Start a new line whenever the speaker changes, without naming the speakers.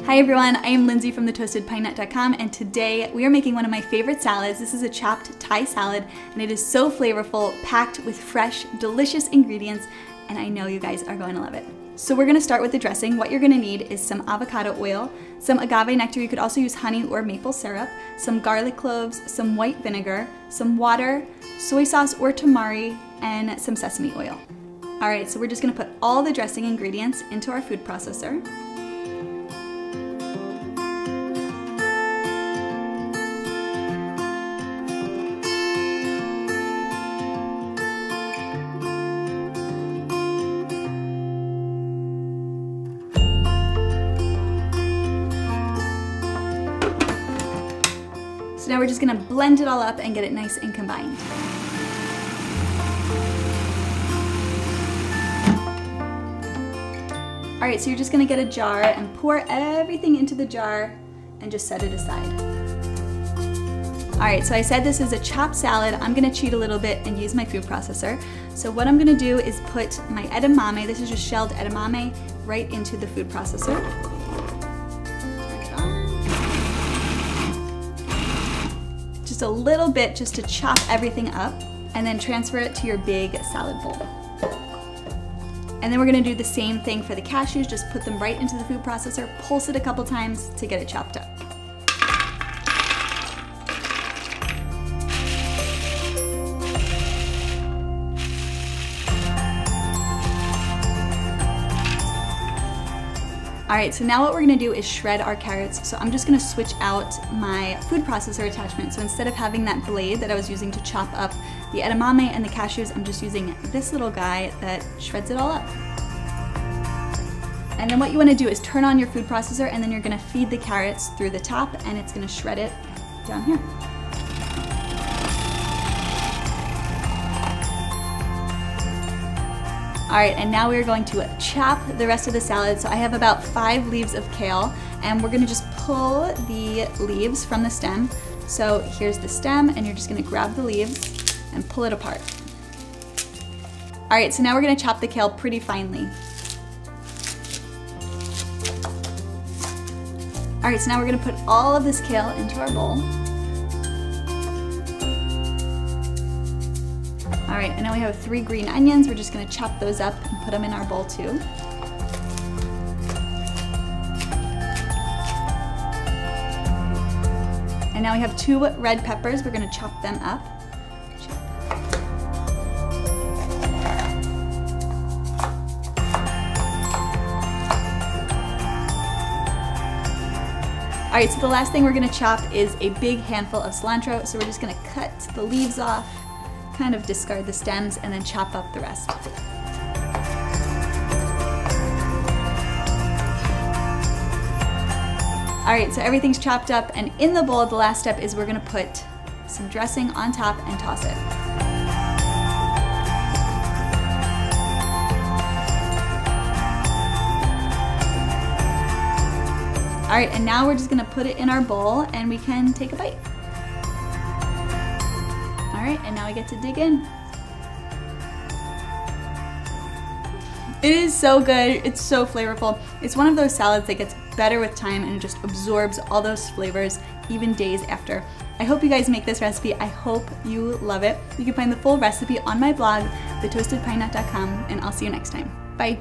Hi everyone, I am Lindsay from thetostedpinenut.com, and today we are making one of my favorite salads. This is a chopped Thai salad, and it is so flavorful, packed with fresh, delicious ingredients, and I know you guys are going to love it. So we're gonna start with the dressing. What you're gonna need is some avocado oil, some agave nectar, you could also use honey or maple syrup, some garlic cloves, some white vinegar, some water, soy sauce or tamari, and some sesame oil. All right, so we're just gonna put all the dressing ingredients into our food processor. So now we're just gonna blend it all up and get it nice and combined. All right, so you're just gonna get a jar and pour everything into the jar and just set it aside. All right, so I said this is a chopped salad. I'm gonna cheat a little bit and use my food processor. So what I'm gonna do is put my edamame, this is just shelled edamame, right into the food processor. Just a little bit just to chop everything up, and then transfer it to your big salad bowl. And then we're gonna do the same thing for the cashews, just put them right into the food processor, pulse it a couple times to get it chopped up. All right, so now what we're gonna do is shred our carrots. So I'm just gonna switch out my food processor attachment. So instead of having that blade that I was using to chop up the edamame and the cashews, I'm just using this little guy that shreds it all up. And then what you wanna do is turn on your food processor, and then you're gonna feed the carrots through the top, and it's gonna shred it down here. All right, and now we're going to chop the rest of the salad. So I have about 5 leaves of kale, and we're gonna just pull the leaves from the stem. So here's the stem, and you're just gonna grab the leaves and pull it apart. All right, so now we're gonna chop the kale pretty finely. All right, so now we're gonna put all of this kale into our bowl. All right, and now we have 3 green onions. We're just gonna chop those up and put them in our bowl too. And now we have 2 red peppers. We're gonna chop them up. All right, so the last thing we're gonna chop is a big handful of cilantro. So we're just gonna cut the leaves off, kind of discard the stems, and then chop up the rest. All right, so everything's chopped up, and in the bowl, the last step is we're gonna put some dressing on top and toss it. All right, and now we're just gonna put it in our bowl, and we can take a bite. All right, and now we get to dig in. It is so good, it's so flavorful. It's one of those salads that gets better with time and it just absorbs all those flavors even days after. I hope you guys make this recipe. I hope you love it. You can find the full recipe on my blog, thetostedpinenut.com, and I'll see you next time. Bye.